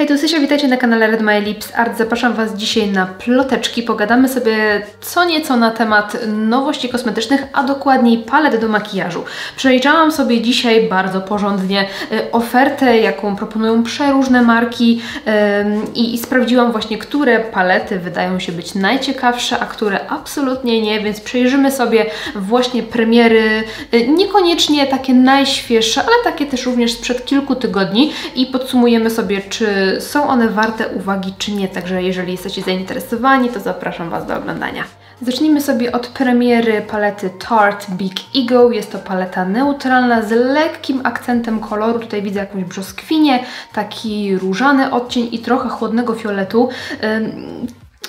Hej, tu Sysia, witajcie na kanale Red My Lips Art. Zapraszam Was dzisiaj na ploteczki. Pogadamy sobie co nieco na temat nowości kosmetycznych, a dokładniej palet do makijażu. Przeliczałam sobie dzisiaj bardzo porządnie ofertę, jaką proponują przeróżne marki i sprawdziłam właśnie, które palety wydają się być najciekawsze, a które absolutnie nie, więc przejrzymy sobie właśnie premiery, niekoniecznie takie najświeższe, ale takie też również sprzed kilku tygodni i podsumujemy sobie, czy są one warte uwagi, czy nie. Także jeżeli jesteście zainteresowani, to zapraszam Was do oglądania. Zacznijmy sobie od premiery palety Tarte Big Ego. Jest to paleta neutralna z lekkim akcentem koloru. Tutaj widzę jakąś brzoskwinię, taki różany odcień i trochę chłodnego fioletu.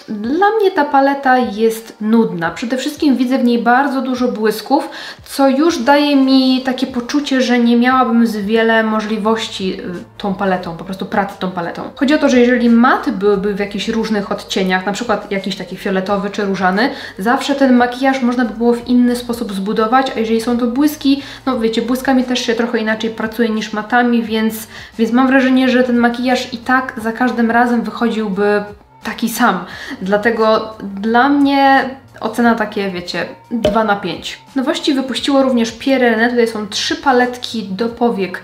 Dla mnie ta paleta jest nudna. Przede wszystkim widzę w niej bardzo dużo błysków, co już daje mi takie poczucie, że nie miałabym z wiele możliwości tą paletą, po prostu pracy tą paletą. Chodzi o to, że jeżeli maty byłyby w jakichś różnych odcieniach, na przykład jakiś taki fioletowy czy różany, zawsze ten makijaż można by było w inny sposób zbudować, a jeżeli są to błyski, no wiecie, błyskami też się trochę inaczej pracuje niż matami, więc mam wrażenie, że ten makijaż i tak za każdym razem wychodziłby taki sam. Dlatego dla mnie ocena takie, wiecie, 2 na 5. Nowości wypuściło również Pierre René. Tutaj są 3 paletki do powiek.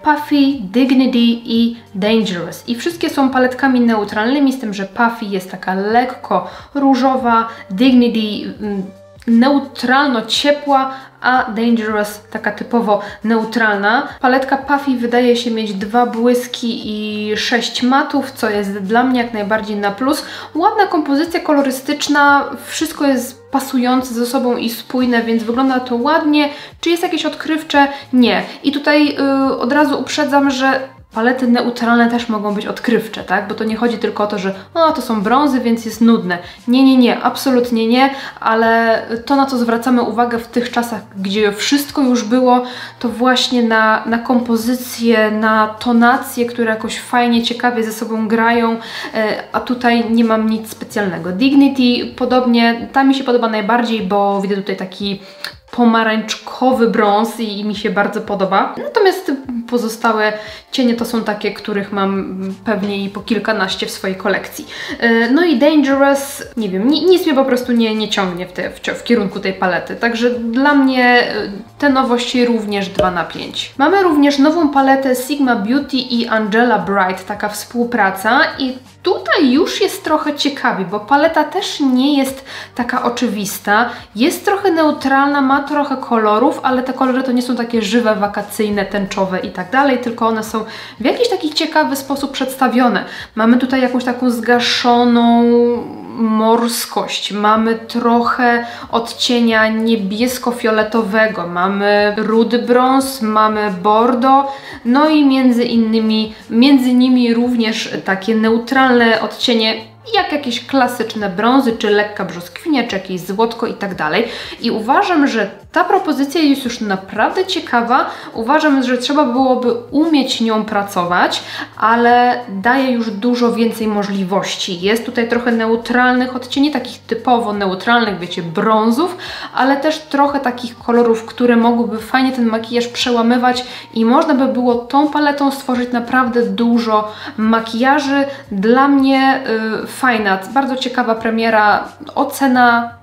Puffy, Dignity i Dangerous. I wszystkie są paletkami neutralnymi, z tym, że Puffy jest taka lekko różowa, Dignity neutralno ciepła, a Dangerous taka typowo neutralna. Paletka Puffy wydaje się mieć 2 błyski i 6 matów, co jest dla mnie jak najbardziej na plus. Ładna kompozycja kolorystyczna, wszystko jest pasujące ze sobą i spójne, więc wygląda to ładnie. Czy jest jakieś odkrywcze? Nie. I tutaj od razu uprzedzam, że palety neutralne też mogą być odkrywcze, tak? Bo to nie chodzi tylko o to, że to są brązy, więc jest nudne. Nie, absolutnie nie, ale to, na co zwracamy uwagę w tych czasach, gdzie wszystko już było, to właśnie na kompozycję, na tonacje, które jakoś fajnie, ciekawie ze sobą grają, a tutaj nie mam nic specjalnego. Dignity podobnie, ta mi się podoba najbardziej, bo widzę tutaj taki pomarańczkowy brąz i mi się bardzo podoba. Natomiast pozostałe cienie to są takie, których mam pewnie i po kilkanaście w swojej kolekcji. No i Dangerous, nie wiem, nic mnie po prostu nie ciągnie w kierunku tej palety. Także dla mnie te nowości również 2 na 5. Mamy również nową paletę Sigma Beauty i Angela Bright, taka współpraca i tutaj już jest trochę ciekawie, bo paleta też nie jest taka oczywista, jest trochę neutralna, ma trochę kolorów, ale te kolory to nie są takie żywe, wakacyjne, tęczowe i tak dalej, tylko one są w jakiś taki ciekawy sposób przedstawione. Mamy tutaj jakąś taką zgaszoną morskość, mamy trochę odcienia niebiesko-fioletowego, mamy rudy brąz, mamy bordo, no i między nimi również takie neutralne odcienie, jak jakieś klasyczne brązy, czy lekka brzoskwinia, czy jakieś złotko i tak dalej. I uważam, że ta propozycja jest już naprawdę ciekawa. Uważam, że trzeba byłoby umieć nią pracować, ale daje już dużo więcej możliwości. Jest tutaj trochę neutralnych odcieni, takich typowo neutralnych, wiecie, brązów, ale też trochę takich kolorów, które mogłyby fajnie ten makijaż przełamywać i można by było tą paletą stworzyć naprawdę dużo makijaży. Dla mnie fajna, bardzo ciekawa premiera, ocena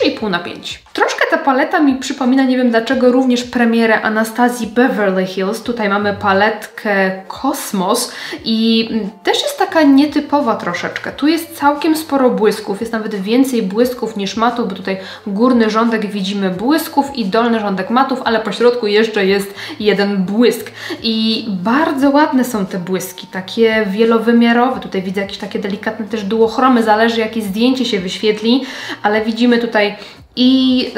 3,5 na 5. Troszkę ta paleta mi przypomina, nie wiem dlaczego, również premierę Anastazji Beverly Hills. Tutaj mamy paletkę Kosmos i też jest taka nietypowa troszeczkę. Tu jest całkiem sporo błysków, jest nawet więcej błysków niż matów, bo tutaj górny rządek widzimy błysków i dolny rządek matów, ale po środku jeszcze jest jeden błysk. I bardzo ładne są te błyski, takie wielowymiarowe. Tutaj widzę jakieś takie delikatne też duochromy, zależy jakie zdjęcie się wyświetli, ale widzimy tutaj i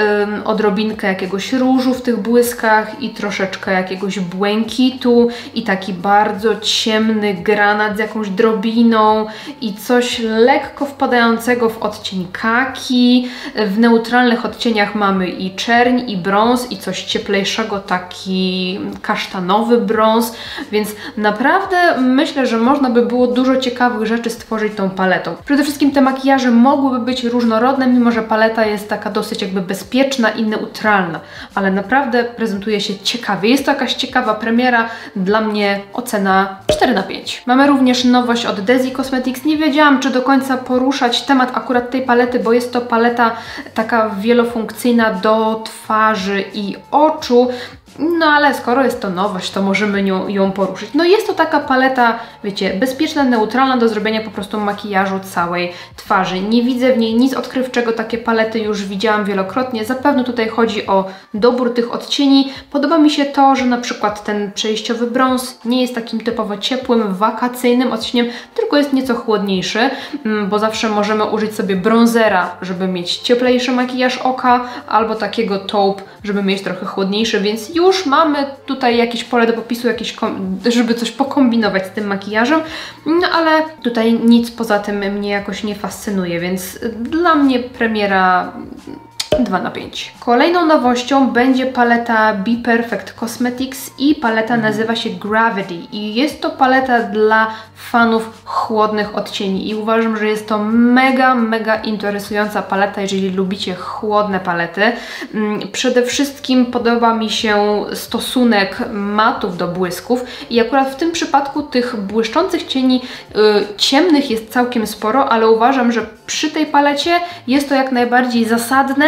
odrobinkę jakiegoś różu w tych błyskach i troszeczkę jakiegoś błękitu i taki bardzo ciemny granat z jakąś drobiną i coś lekko wpadającego w odcień kaki. W neutralnych odcieniach mamy i czerń, i brąz, i coś cieplejszego, taki kasztanowy brąz, więc naprawdę myślę, że można by było dużo ciekawych rzeczy stworzyć tą paletą. Przede wszystkim te makijaże mogłyby być różnorodne, mimo że paleta jest taka dosyć dosyć jakby bezpieczna i neutralna, ale naprawdę prezentuje się ciekawie. Jest to jakaś ciekawa premiera, dla mnie ocena 4 na 5. Mamy również nowość od Desi Cosmetics. Nie wiedziałam, czy do końca poruszać temat akurat tej palety, bo jest to paleta taka wielofunkcyjna do twarzy i oczu. No ale skoro jest to nowość, to możemy ją poruszyć. No jest to taka paleta, wiecie, bezpieczna, neutralna do zrobienia po prostu makijażu całej twarzy. Nie widzę w niej nic odkrywczego, takie palety już widziałam wielokrotnie. Zapewne tutaj chodzi o dobór tych odcieni. Podoba mi się to, że na przykład ten przejściowy brąz nie jest takim typowo ciepłym, wakacyjnym odcieniem, tylko jest nieco chłodniejszy, bo zawsze możemy użyć sobie bronzera, żeby mieć cieplejszy makijaż oka, albo takiego taupe, żeby mieć trochę chłodniejszy, więc już mamy tutaj jakieś pole do popisu, żeby coś pokombinować z tym makijażem, no ale tutaj nic poza tym mnie jakoś nie fascynuje, więc dla mnie premiera 2 na 5. Kolejną nowością będzie paleta Be Perfect Cosmetics i paleta nazywa się Gravity i jest to paleta dla fanów chłodnych odcieni i uważam, że jest to mega interesująca paleta, jeżeli lubicie chłodne palety. Przede wszystkim podoba mi się stosunek matów do błysków i akurat w tym przypadku tych błyszczących cieni ciemnych jest całkiem sporo, ale uważam, że przy tej palecie jest to jak najbardziej zasadne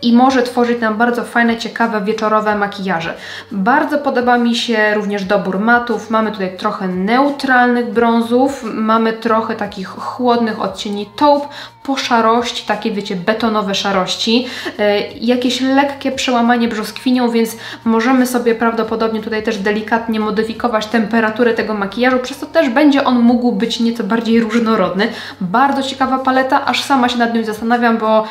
i może tworzyć nam bardzo fajne, ciekawe, wieczorowe makijaże. Bardzo podoba mi się również dobór matów. Mamy tutaj trochę neutralnych brązów, mamy trochę takich chłodnych odcieni taupe, po szarości, takie wiecie, betonowe szarości, jakieś lekkie przełamanie brzoskwinią, więc możemy sobie prawdopodobnie tutaj też delikatnie modyfikować temperaturę tego makijażu, przez to też będzie on mógł być nieco bardziej różnorodny. Bardzo ciekawa paleta, aż sama się nad nią zastanawiam, bo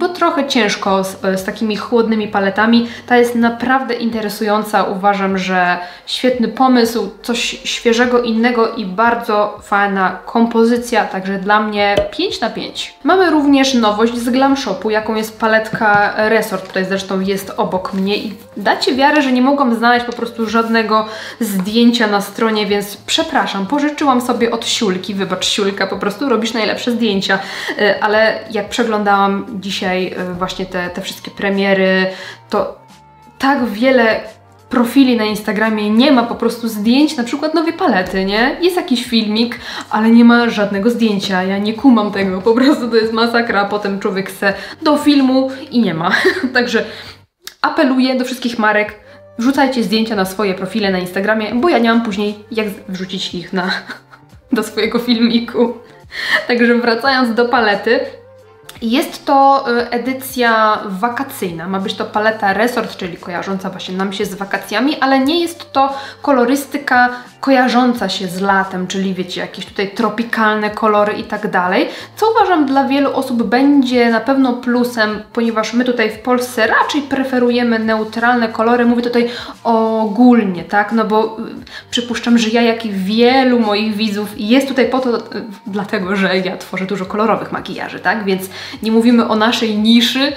trochę ciężko z takimi chłodnymi paletami. Ta jest naprawdę interesująca, uważam, że świetny pomysł, coś świeżego, innego i bardzo fajna kompozycja, także dla mnie 5 na 5. Mamy również nowość z Glam Shopu, jaką jest paletka Resort, tutaj zresztą jest obok mnie i dacie wiarę, że nie mogłam znaleźć po prostu żadnego zdjęcia na stronie, więc przepraszam, pożyczyłam sobie od Siulki, wybacz Siulka, po prostu robisz najlepsze zdjęcia, ale jak przeglądałam dzisiaj właśnie te wszystkie premiery, to tak wiele profili na Instagramie nie ma po prostu zdjęć, na przykład nowej palety, nie? Jest jakiś filmik, ale nie ma żadnego zdjęcia. Ja nie kumam tego, po prostu to jest masakra, a potem człowiek chce do filmu i nie ma. Także apeluję do wszystkich marek, wrzucajcie zdjęcia na swoje profile na Instagramie, bo ja nie mam później jak wrzucić ich do swojego filmiku. Także wracając do palety, jest to edycja wakacyjna, ma być to paleta Resort, czyli kojarząca właśnie nam się z wakacjami, ale nie jest to kolorystyka kojarząca się z latem, czyli wiecie, jakieś tutaj tropikalne kolory i tak dalej, co uważam dla wielu osób będzie na pewno plusem, ponieważ my tutaj w Polsce raczej preferujemy neutralne kolory, mówię tutaj ogólnie, tak, no bo przypuszczam, że ja, jak i wielu moich widzów jest tutaj po to, dlatego, że ja tworzę dużo kolorowych makijaży, tak, więc nie mówimy o naszej niszy,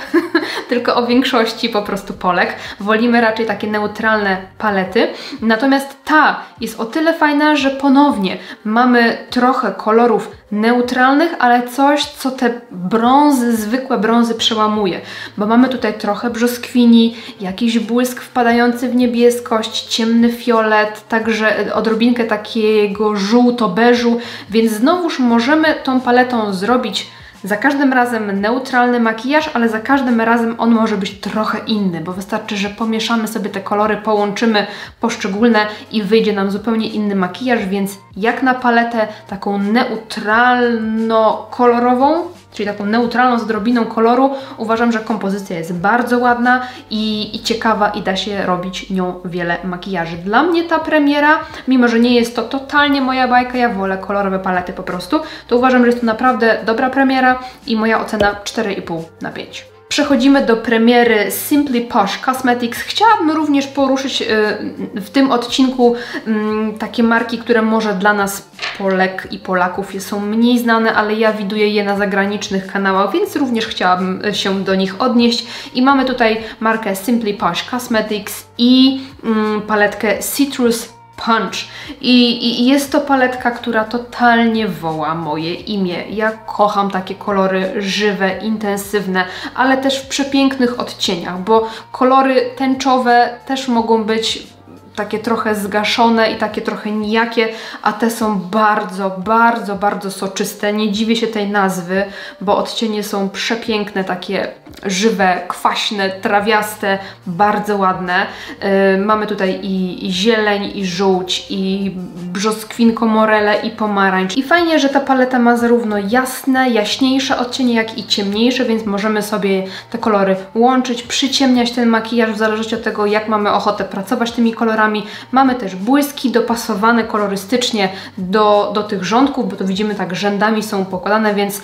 tylko o większości po prostu Polek. Wolimy raczej takie neutralne palety. Natomiast ta jest o tyle fajna, że ponownie mamy trochę kolorów neutralnych, ale coś, co te brązy, zwykłe brązy przełamuje. Bo mamy tutaj trochę brzoskwini, jakiś błysk wpadający w niebieskość, ciemny fiolet, także odrobinkę takiego żółto-beżu, więc znowuż możemy tą paletą zrobić za każdym razem neutralny makijaż, ale za każdym razem on może być trochę inny, bo wystarczy, że pomieszamy sobie te kolory, połączymy poszczególne i wyjdzie nam zupełnie inny makijaż, więc jak na paletę taką neutralno-kolorową, czyli taką neutralną z odrobiną koloru, uważam, że kompozycja jest bardzo ładna i ciekawa i da się robić nią wiele makijaży. Dla mnie ta premiera, mimo że nie jest to totalnie moja bajka, ja wolę kolorowe palety po prostu, to uważam, że jest to naprawdę dobra premiera i moja ocena 4,5 na 5. Przechodzimy do premiery Simply Posh Cosmetics. Chciałabym również poruszyć w tym odcinku takie marki, które może dla nas Polek i Polaków są mniej znane, ale ja widuję je na zagranicznych kanałach, więc również chciałabym się do nich odnieść. I mamy tutaj markę Simply Posh Cosmetics i paletkę Citrus Punch. I jest to paletka, która totalnie woła moje imię. Ja kocham takie kolory żywe, intensywne, ale też w przepięknych odcieniach, bo kolory tęczowe też mogą być takie trochę zgaszone i takie trochę nijakie, a te są bardzo soczyste. Nie dziwię się tej nazwy, bo odcienie są przepiękne, takie żywe, kwaśne, trawiaste, bardzo ładne. Mamy tutaj i zieleń, i żółć, i brzoskwinko morele, i pomarańcz. I fajnie, że ta paleta ma zarówno jasne, jaśniejsze odcienie, jak i ciemniejsze, więc możemy sobie te kolory łączyć, przyciemniać ten makijaż w zależności od tego, jak mamy ochotę pracować tymi kolorami. Mamy też błyski dopasowane kolorystycznie do tych rządków, bo to widzimy tak rzędami są pokładane, więc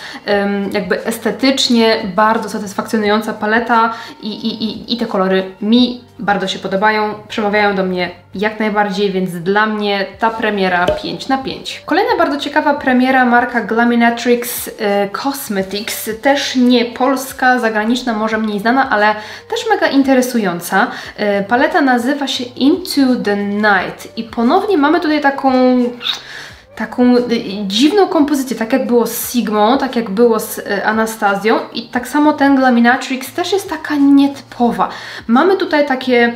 jakby estetycznie bardzo satysfakcjonująca paleta i te kolory mi bardzo się podobają, przemawiają do mnie jak najbardziej, więc dla mnie ta premiera 5 na 5. Kolejna bardzo ciekawa premiera, marka Glaminatrix Cosmetics, też nie polska, zagraniczna, może mniej znana, ale też mega interesująca. Paleta nazywa się Into the Night i ponownie mamy tutaj taką dziwną kompozycję, tak jak było z Sigmą, tak jak było z Anastazją i tak samo ten Glaminatrix też jest taka nietypowa. Mamy tutaj takie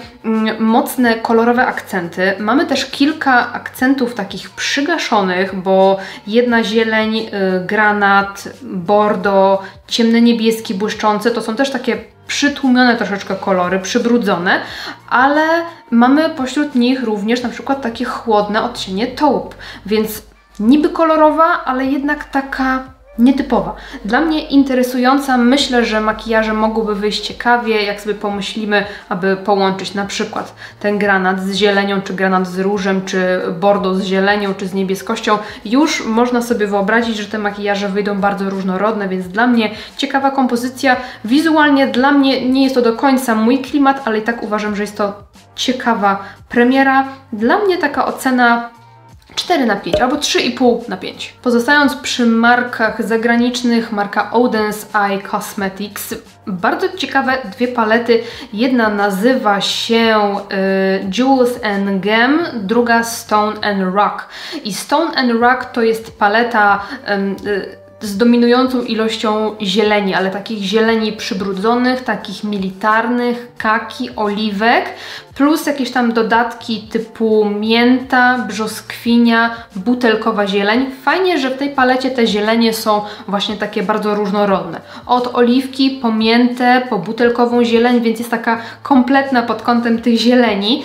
mocne, kolorowe akcenty, mamy też kilka akcentów takich przygaszonych, bo jedna zieleń, granat, bordo, ciemne niebieski, błyszczący, to są też takie przytłumione troszeczkę kolory, przybrudzone, ale mamy pośród nich również na przykład takie chłodne odcienie taupe, więc niby kolorowa, ale jednak taka nietypowa. Dla mnie interesująca, myślę, że makijaże mogłyby wyjść ciekawie, jak sobie pomyślimy, aby połączyć na przykład ten granat z zielenią, czy granat z różem, czy bordo z zielenią, czy z niebieskością. Już można sobie wyobrazić, że te makijaże wyjdą bardzo różnorodne, więc dla mnie ciekawa kompozycja. Wizualnie dla mnie nie jest to do końca mój klimat, ale i tak uważam, że jest to ciekawa premiera. Dla mnie taka ocena 4 na 5 albo 3,5 na 5. Pozostając przy markach zagranicznych, marka Oden's Eye Cosmetics. Bardzo ciekawe dwie palety. Jedna nazywa się Jewels and Gem, druga Stone and Rock. I Stone and Rock to jest paleta z dominującą ilością zieleni, ale takich zieleni przybrudzonych, takich militarnych, kaki, oliwek, plus jakieś tam dodatki typu mięta, brzoskwinia, butelkowa zieleń. Fajnie, że w tej palecie te zielenie są właśnie takie bardzo różnorodne. Od oliwki po miętę, po butelkową zieleń, więc jest taka kompletna pod kątem tych zieleni,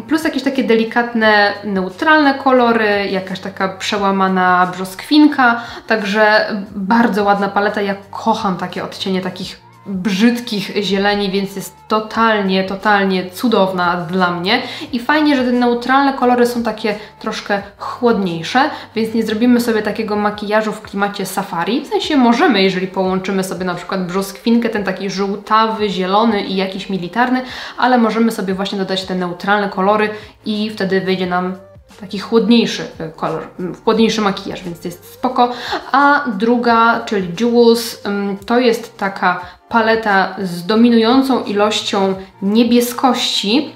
plus jakieś takie delikatne, neutralne kolory, jakaś taka przełamana brzoskwinka, także bardzo ładna paleta. Ja kocham takie odcienie takich brzydkich zieleni, więc jest totalnie cudowna dla mnie i fajnie, że te neutralne kolory są takie troszkę chłodniejsze, więc nie zrobimy sobie takiego makijażu w klimacie safari, w sensie możemy, jeżeli połączymy sobie na przykład brzoskwinkę, ten taki żółtawy, zielony i jakiś militarny, ale możemy sobie właśnie dodać te neutralne kolory i wtedy wyjdzie nam taki chłodniejszy kolor, chłodniejszy makijaż, więc jest spoko. A druga, czyli Jewels, to jest taka paleta z dominującą ilością niebieskości,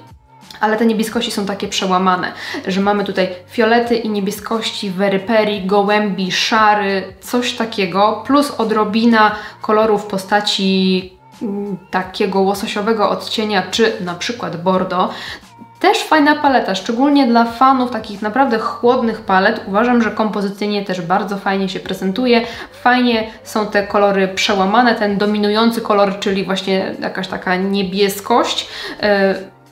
ale te niebieskości są takie przełamane, że mamy tutaj fiolety i niebieskości, very peri, gołębi, szary, coś takiego, plus odrobina koloru w postaci takiego łososiowego odcienia, czy na przykład bordo. Też fajna paleta, szczególnie dla fanów takich naprawdę chłodnych palet. Uważam, że kompozycyjnie też bardzo fajnie się prezentuje. Fajnie są te kolory przełamane, ten dominujący kolor, czyli właśnie jakaś taka niebieskość.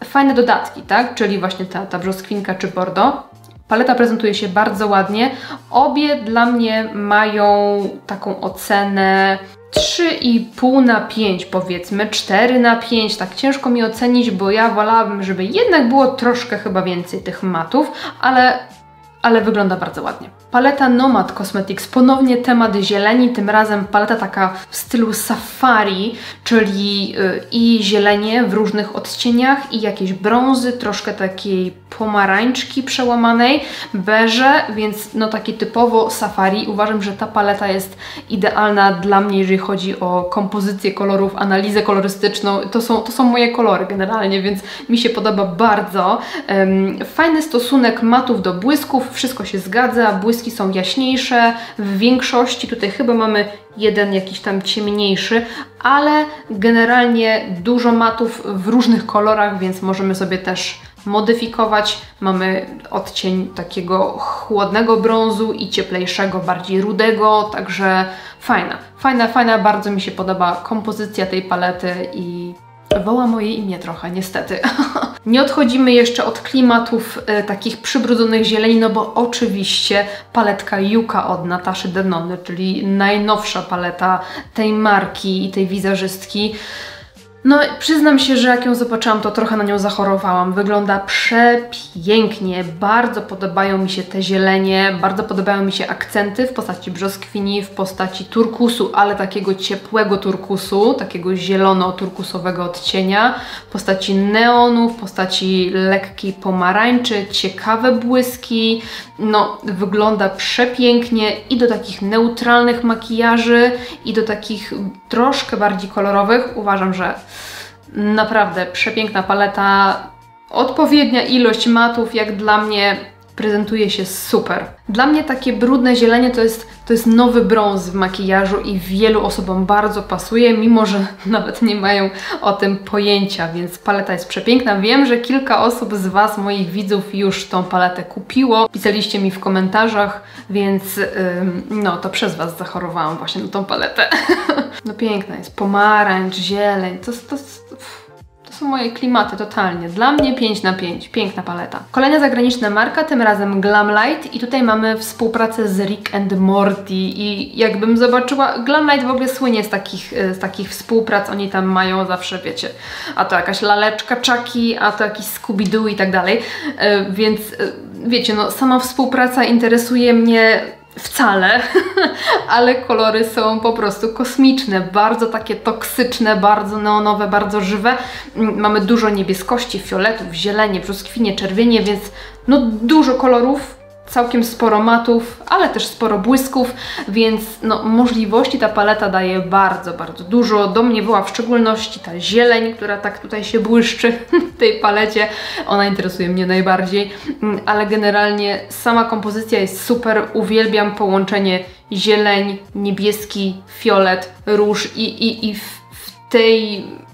Fajne dodatki, tak? Czyli właśnie ta brzoskwinka czy bordo. Paleta prezentuje się bardzo ładnie. Obie dla mnie mają taką ocenę 3,5 na 5, powiedzmy, 4 na 5, tak ciężko mi ocenić, bo ja wolałabym, żeby jednak było troszkę chyba więcej tych matów, ale wygląda bardzo ładnie. Paleta Nomad Cosmetics, ponownie temat zieleni, tym razem paleta taka w stylu safari, czyli i zielenie w różnych odcieniach i jakieś brązy, troszkę takiej pomarańczki przełamanej, beże, więc no taki typowo safari. Uważam, że ta paleta jest idealna dla mnie, jeżeli chodzi o kompozycję kolorów, analizę kolorystyczną. To są moje kolory generalnie, więc mi się podoba bardzo. Fajny stosunek matów do błysków, wszystko się zgadza, błyski są jaśniejsze w większości, tutaj chyba mamy jeden jakiś tam ciemniejszy, ale generalnie dużo matów w różnych kolorach, więc możemy sobie też modyfikować. Mamy odcień takiego chłodnego brązu i cieplejszego, bardziej rudego, także fajna, bardzo mi się podoba kompozycja tej palety i woła moje imię trochę, niestety. Nie odchodzimy jeszcze od klimatów takich przybrudzonych zieleni, no bo oczywiście paletka Yuka od Nataszy Denony, czyli najnowsza paleta tej marki i tej wizerzystki. No, przyznam się, że jak ją zobaczyłam, to trochę na nią zachorowałam. Wygląda przepięknie, bardzo podobają mi się te zielenie, bardzo podobają mi się akcenty w postaci brzoskwini, w postaci turkusu, ale takiego ciepłego turkusu, takiego zielono-turkusowego odcienia, w postaci neonu, w postaci lekkiej pomarańczy, ciekawe błyski. No, wygląda przepięknie i do takich neutralnych makijaży, i do takich troszkę bardziej kolorowych. Uważam, że naprawdę przepiękna paleta, odpowiednia ilość matów, jak dla mnie prezentuje się super. Dla mnie takie brudne zielenie to jest nowy brąz w makijażu i wielu osobom bardzo pasuje, mimo że nawet nie mają o tym pojęcia, więc paleta jest przepiękna. Wiem, że kilka osób z Was, moich widzów, już tą paletę kupiło. Pisaliście mi w komentarzach, więc no to przez Was zachorowałam właśnie na tą paletę. No piękna jest, pomarańcz, zieleń, to są moje klimaty totalnie. Dla mnie 5 na 5. Piękna paleta. Kolejna zagraniczna marka, tym razem Glamlite i tutaj mamy współpracę z Rick and Morty i jakbym zobaczyła, Glamlite w ogóle słynie z takich współprac, oni tam mają zawsze, wiecie, a to jakaś laleczka Chucky, a to jakiś Scooby-Doo i tak dalej, więc wiecie, no sama współpraca interesuje mnie wcale, ale kolory są po prostu kosmiczne, bardzo takie toksyczne, bardzo neonowe, bardzo żywe. Mamy dużo niebieskości, fioletów, zielenie, brzoskwinie, czerwienie, więc no dużo kolorów, całkiem sporo matów, ale też sporo błysków, więc no możliwości ta paleta daje bardzo dużo. Do mnie była w szczególności ta zieleń, która tak tutaj się błyszczy w tej palecie. Ona interesuje mnie najbardziej, ale generalnie sama kompozycja jest super. Uwielbiam połączenie zieleń, niebieski, fiolet, róż i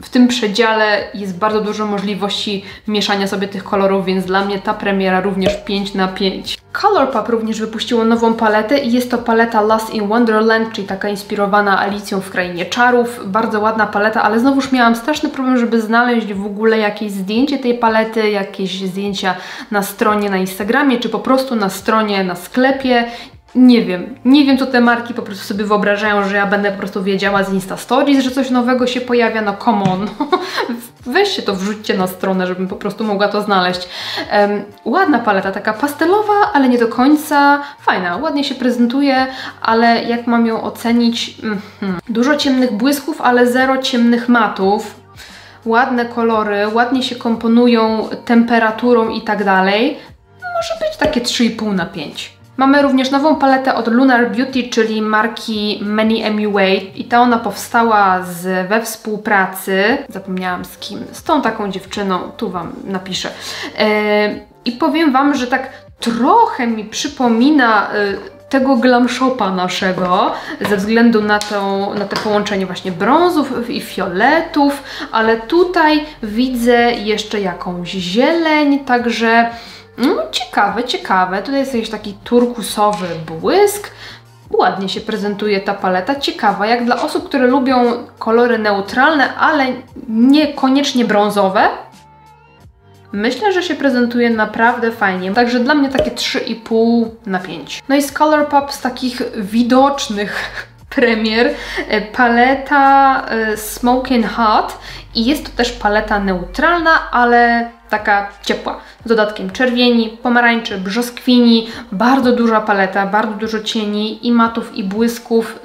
w tym przedziale jest bardzo dużo możliwości mieszania sobie tych kolorów, więc dla mnie ta premiera również 5 na 5. Colourpop również wypuściło nową paletę i jest to paleta Lost in Wonderland, czyli taka inspirowana Alicją w Krainie Czarów. Bardzo ładna paleta, ale znowuż miałam straszny problem, żeby znaleźć w ogóle jakieś zdjęcie tej palety, jakieś zdjęcia na stronie na Instagramie, czy po prostu na stronie na sklepie. Nie wiem co te marki po prostu sobie wyobrażają, że ja będę po prostu wiedziała z Insta Stories, że coś nowego się pojawia, no come on. Weźcie to, wrzućcie na stronę, żebym po prostu mogła to znaleźć. Ładna paleta, taka pastelowa, ale nie do końca fajna, ładnie się prezentuje, ale jak mam ją ocenić? Dużo ciemnych błysków, ale zero ciemnych matów. Ładne kolory, ładnie się komponują temperaturą i tak dalej. Może być takie 3,5 na 5. Mamy również nową paletę od Lunar Beauty, czyli marki Many MUA i ta ona powstała we współpracy, zapomniałam z kim, z tą taką dziewczyną, tu Wam napiszę. I powiem Wam, że tak trochę mi przypomina tego Glam Shopa naszego, ze względu na te połączenie właśnie brązów i fioletów, ale tutaj widzę jeszcze jakąś zieleń, także no, ciekawe. Tutaj jest jakiś taki turkusowy błysk. Ładnie się prezentuje ta paleta. Ciekawa, jak dla osób, które lubią kolory neutralne, ale niekoniecznie brązowe. Myślę, że się prezentuje naprawdę fajnie. Także dla mnie takie 3,5 na 5. No i z Colourpop z takich widocznych premier paleta Smoking Hot i jest to też paleta neutralna, ale taka ciepła, z dodatkiem czerwieni, pomarańczy, brzoskwini, bardzo duża paleta, bardzo dużo cieni i matów i błysków.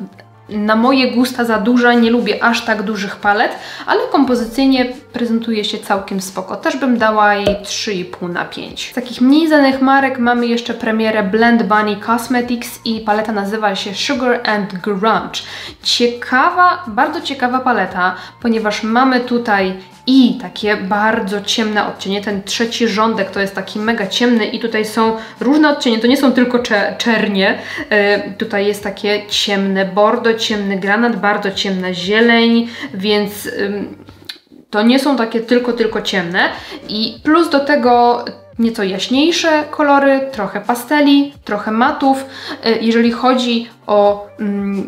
Na moje gusta za duża, nie lubię aż tak dużych palet, ale kompozycyjnie prezentuje się całkiem spoko. Też bym dała jej 3,5 na 5. Z takich mniej znanych marek mamy jeszcze premierę Blend Bunny Cosmetics i paleta nazywa się Sugar and Grunge. Ciekawa, bardzo ciekawa paleta, ponieważ mamy tutaj i takie bardzo ciemne odcienie. Ten trzeci rządek to jest taki mega ciemny i tutaj są różne odcienie, to nie są tylko czernie. Tutaj jest takie ciemne bordo, ciemny granat, bardzo ciemna zieleń, więc to nie są takie tylko ciemne. I plus do tego nieco jaśniejsze kolory, trochę pasteli, trochę matów. Jeżeli chodzi o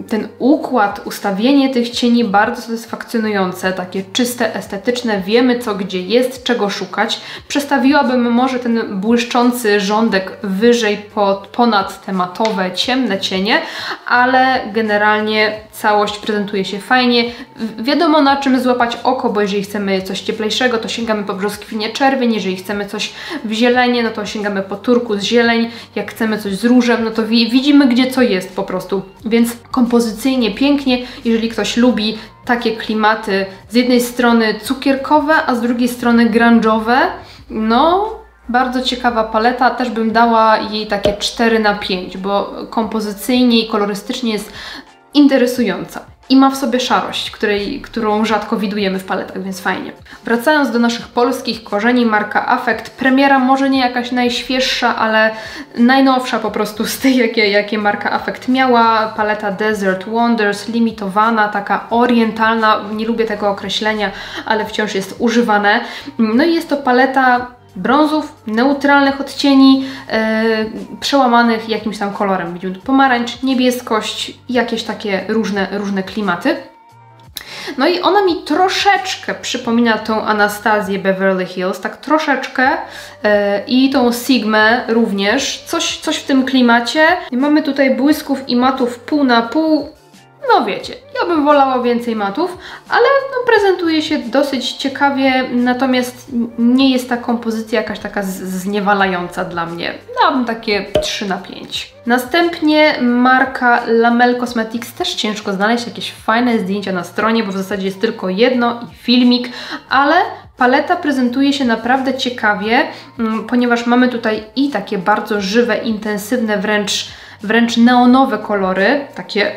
ten układ, ustawienie tych cieni, bardzo satysfakcjonujące, takie czyste, estetyczne, wiemy co gdzie jest, czego szukać. Przestawiłabym może ten błyszczący rządek wyżej ponad te matowe, ciemne cienie, ale generalnie całość prezentuje się fajnie. Wiadomo na czym złapać oko, bo jeżeli chcemy coś cieplejszego, to sięgamy po brzoskwinie czerwień, jeżeli chcemy coś w zielenie, no to sięgamy po turkus zieleń, jak chcemy coś z różem, no to widzimy gdzie co jest po prostu. Więc kompozycyjnie pięknie, jeżeli ktoś lubi takie klimaty z jednej strony cukierkowe, a z drugiej strony grunge'owe, no bardzo ciekawa paleta, też bym dała jej takie 4 na 5, bo kompozycyjnie i kolorystycznie jest interesująca. I ma w sobie szarość, którą rzadko widujemy w paletach, więc fajnie. Wracając do naszych polskich korzeni, marka Affect. Premiera może nie jakaś najświeższa, ale najnowsza po prostu z tych, jakie marka Affect miała. Paleta Desert Wonders, limitowana, taka orientalna. Nie lubię tego określenia, ale wciąż jest używane. No i jest to paleta brązów, neutralnych odcieni, przełamanych jakimś tam kolorem. Widzimy tu pomarańcz, niebieskość, jakieś takie różne klimaty. No i ona mi troszeczkę przypomina tą Anastazję Beverly Hills, tak troszeczkę, i tą Sigmę również, coś w tym klimacie. I mamy tutaj błysków i matów pół na pół. No wiecie, ja bym wolała więcej matów, ale no, prezentuje się dosyć ciekawie, natomiast nie jest ta kompozycja jakaś taka zniewalająca dla mnie. Dałabym takie 3 na 5. Następnie marka Lamel Cosmetics, też ciężko znaleźć jakieś fajne zdjęcia na stronie, bo w zasadzie jest tylko jedno i filmik, ale paleta prezentuje się naprawdę ciekawie, ponieważ mamy tutaj i takie bardzo żywe, intensywne, wręcz neonowe kolory, takie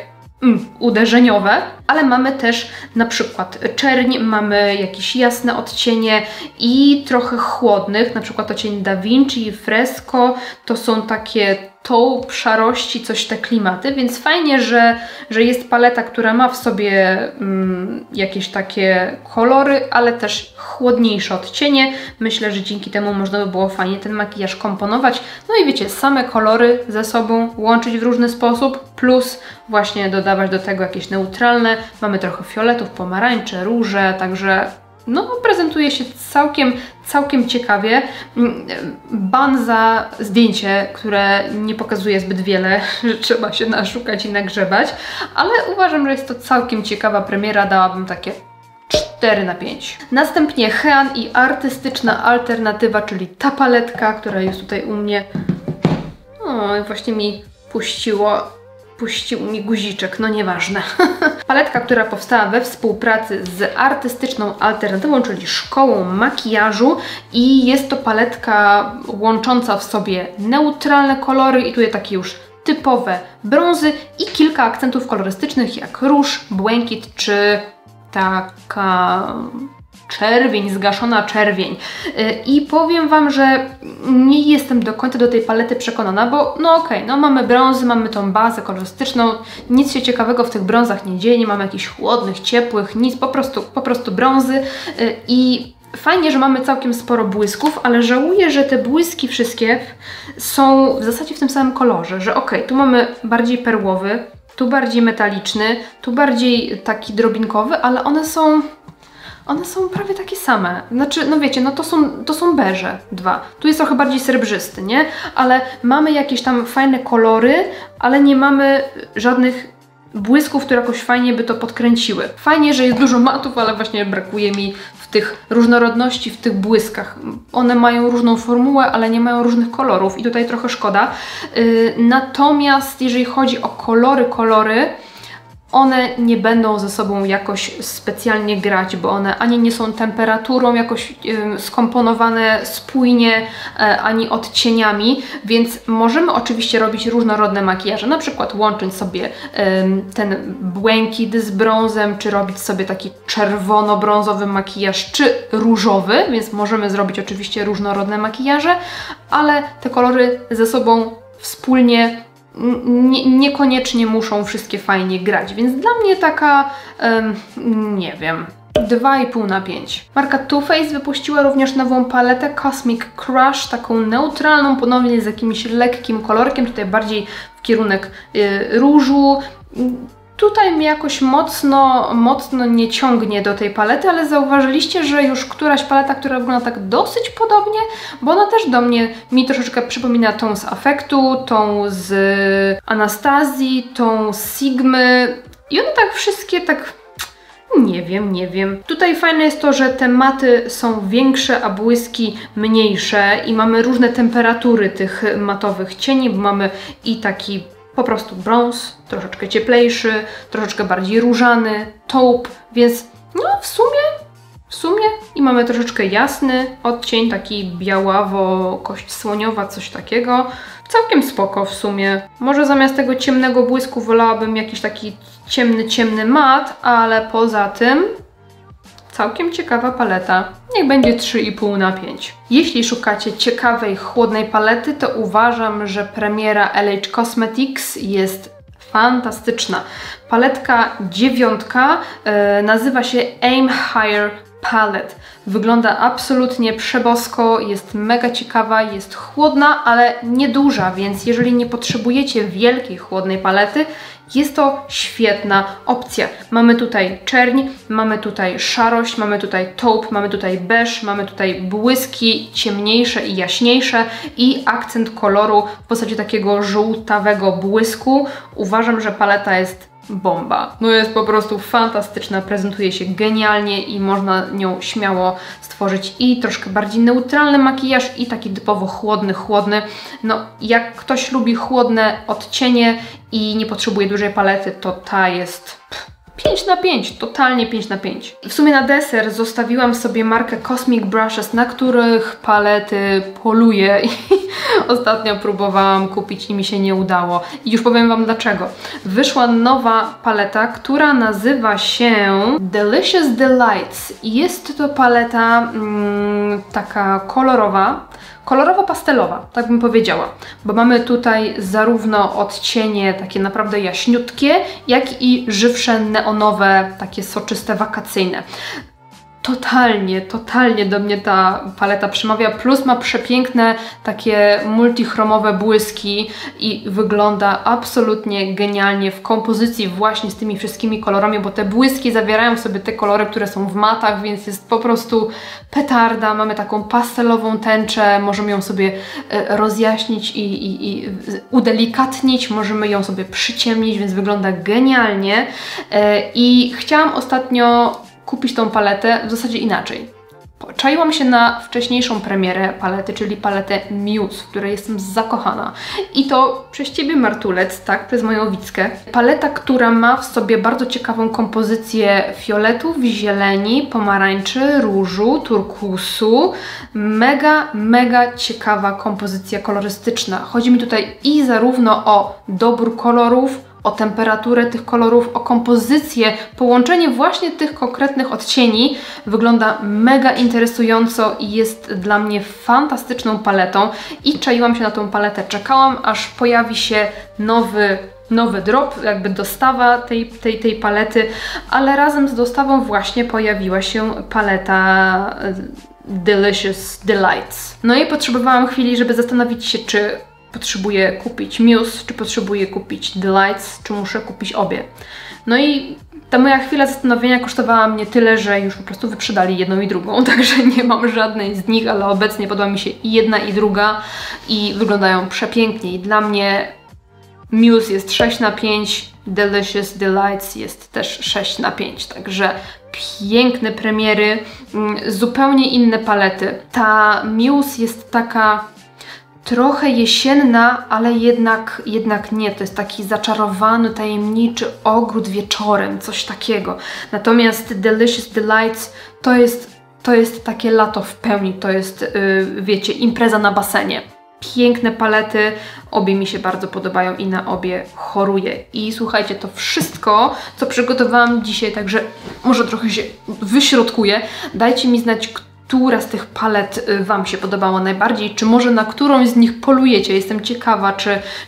uderzeniowe, ale mamy też na przykład czerń, mamy jakieś jasne odcienie i trochę chłodnych, na przykład odcień Da Vinci i Fresco, to są takie taupe, szarości, coś te klimaty, więc fajnie, że jest paleta, która ma w sobie jakieś takie kolory, ale też chłodniejsze odcienie. Myślę, że dzięki temu można by było fajnie ten makijaż komponować. No i wiecie, same kolory ze sobą łączyć w różny sposób, plus właśnie dodawać do tego jakieś neutralne. Mamy trochę fioletów, pomarańcze, róże, także no prezentuje się całkiem ciekawie. Ban za zdjęcie, które nie pokazuje zbyt wiele, że trzeba się naszukać i nagrzebać, ale uważam, że jest to całkiem ciekawa premiera, dałabym takie 4 na 5. Następnie Hean i artystyczna alternatywa, czyli ta paletka, która jest tutaj u mnie. O, właśnie mi puścił mi guziczek, no nieważne. Paletka, która powstała we współpracy z artystyczną alternatywą, czyli szkołą makijażu i jest to paletka łącząca w sobie neutralne kolory i tutaj takie już typowe brązy i kilka akcentów kolorystycznych jak róż, błękit czy taka czerwień, zgaszona czerwień. I powiem Wam, że nie jestem do końca do tej palety przekonana, bo no okej, no mamy brązy, mamy tą bazę kolorystyczną, nic się ciekawego w tych brązach nie dzieje, nie mamy jakichś chłodnych, ciepłych, nic, po prostu brązy i fajnie, że mamy całkiem sporo błysków, ale żałuję, że te błyski wszystkie są w zasadzie w tym samym kolorze, że okej, tu mamy bardziej perłowy, tu bardziej metaliczny, tu bardziej taki drobinkowy, ale one są prawie takie same. Znaczy, no wiecie, no to są beże dwa. Tu jest trochę bardziej srebrzysty, nie? Ale mamy jakieś tam fajne kolory, ale nie mamy żadnych błysków, które jakoś fajnie by to podkręciły. Fajnie, że jest dużo matów, ale właśnie brakuje mi w tych różnorodności, w tych błyskach. One mają różną formułę, ale nie mają różnych kolorów i tutaj trochę szkoda. Natomiast jeżeli chodzi o kolory, one nie będą ze sobą jakoś specjalnie grać, bo one ani nie są temperaturą jakoś skomponowane spójnie, ani odcieniami, więc możemy oczywiście robić różnorodne makijaże, na przykład łączyć sobie ten błękit z brązem, czy robić sobie taki czerwono-brązowy makijaż, czy różowy, więc możemy zrobić oczywiście różnorodne makijaże, ale te kolory ze sobą wspólnie niekoniecznie muszą wszystkie fajnie grać, więc dla mnie taka, nie wiem, 2,5 na 5. Marka Too Faced wypuściła również nową paletę Cosmic Crush, taką neutralną, ponownie z jakimś lekkim kolorkiem, tutaj bardziej w kierunek różu. Tutaj mnie jakoś mocno nie ciągnie do tej palety, ale zauważyliście, że już któraś paleta, która wygląda tak dosyć podobnie, bo ona też mi troszeczkę przypomina tą z Affectu, tą z Anastazji, tą z Sigmy i one tak wszystkie tak... Nie wiem. Tutaj fajne jest to, że te maty są większe, a błyski mniejsze i mamy różne temperatury tych matowych cieni, bo mamy i taki po prostu brąz, troszeczkę cieplejszy, troszeczkę bardziej różany, taupe, więc no w sumie i mamy troszeczkę jasny odcień, taki białawo, kość słoniowa, coś takiego. Całkiem spoko w sumie. Może zamiast tego ciemnego błysku wolałabym jakiś taki ciemny mat, ale poza tym całkiem ciekawa paleta. Niech będzie 3,5 na 5. Jeśli szukacie ciekawej, chłodnej palety, to uważam, że premiera LH Cosmetics jest fantastyczna. Paletka 9 nazywa się Aim Higher Palette. Wygląda absolutnie przebosko, jest mega ciekawa, jest chłodna, ale nieduża, więc jeżeli nie potrzebujecie wielkiej, chłodnej palety, jest to świetna opcja. Mamy tutaj czerń, mamy tutaj szarość, mamy tutaj taupe, mamy tutaj beige, mamy tutaj błyski ciemniejsze i jaśniejsze i akcent koloru w postaci takiego żółtawego błysku. Uważam, że paleta jest bomba. No jest po prostu fantastyczna, prezentuje się genialnie i można nią śmiało stworzyć i troszkę bardziej neutralny makijaż i taki typowo chłodny. No jak ktoś lubi chłodne odcienie i nie potrzebuje dużej palety, to ta jest 5 na 5, totalnie 5 na 5. W sumie na deser zostawiłam sobie markę Cosmic Brushes, na których palety poluję i ostatnio próbowałam kupić i mi się nie udało. I już powiem Wam dlaczego. Wyszła nowa paleta, która nazywa się Delicious Delights. Jest to paleta taka kolorowo-pastelowa, tak bym powiedziała, bo mamy tutaj zarówno odcienie takie naprawdę jaśniutkie, jak i żywsze, neonowe, takie soczyste, wakacyjne. Totalnie do mnie ta paleta przemawia, plus ma przepiękne takie multichromowe błyski i wygląda absolutnie genialnie w kompozycji właśnie z tymi wszystkimi kolorami, bo te błyski zawierają w sobie te kolory, które są w matach, więc jest po prostu petarda. Mamy taką pastelową tęczę, możemy ją sobie rozjaśnić i udelikatnić, możemy ją sobie przyciemnić, więc wygląda genialnie i chciałam ostatnio kupić tą paletę w zasadzie inaczej. Czaiłam się na wcześniejszą premierę palety, czyli paletę Muse, w której jestem zakochana. I to przez Ciebie, Martulec, tak, przez moją Wickę. Paleta, która ma w sobie bardzo ciekawą kompozycję fioletów, zieleni, pomarańczy, różu, turkusu. Mega ciekawa kompozycja kolorystyczna. Chodzi mi tutaj i zarówno o dobór kolorów, o temperaturę tych kolorów, o kompozycję, połączenie właśnie tych konkretnych odcieni wygląda mega interesująco i jest dla mnie fantastyczną paletą i czaiłam się na tą paletę, czekałam aż pojawi się nowy drop, jakby dostawa tej palety, ale razem z dostawą właśnie pojawiła się paleta Delicious Delights. No i potrzebowałam chwili, żeby zastanowić się, czy potrzebuję kupić Muse, czy potrzebuję kupić Delights, czy muszę kupić obie. No i ta moja chwila zastanowienia kosztowała mnie tyle, że już po prostu wyprzedali jedną i drugą, także nie mam żadnej z nich, ale obecnie podoba mi się i jedna i druga i wyglądają przepięknie. I dla mnie Muse jest 6 na 5, Delicious Delights jest też 6 na 5, także piękne premiery, zupełnie inne palety. Ta Muse jest taka trochę jesienna, ale jednak nie. To jest taki zaczarowany, tajemniczy ogród wieczorem, coś takiego. Natomiast Delicious Delights to jest takie lato w pełni, to jest, wiecie, impreza na basenie. Piękne palety, obie mi się bardzo podobają i na obie choruję. I słuchajcie, to wszystko, co przygotowałam dzisiaj, także może trochę się wyśrodkuję. Dajcie mi znać, która z tych palet Wam się podobała najbardziej, czy może na którąś z nich polujecie. Jestem ciekawa,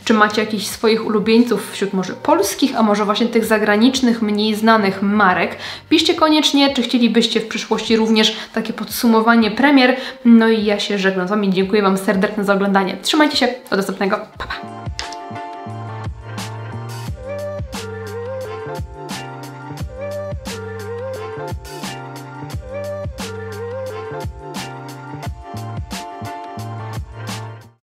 czy macie jakichś swoich ulubieńców wśród może polskich, a może właśnie tych zagranicznych, mniej znanych marek. Piszcie koniecznie, czy chcielibyście w przyszłości również takie podsumowanie premier. No i ja się żegnam z Wami. Dziękuję Wam serdecznie za oglądanie. Trzymajcie się, do następnego. Pa, pa.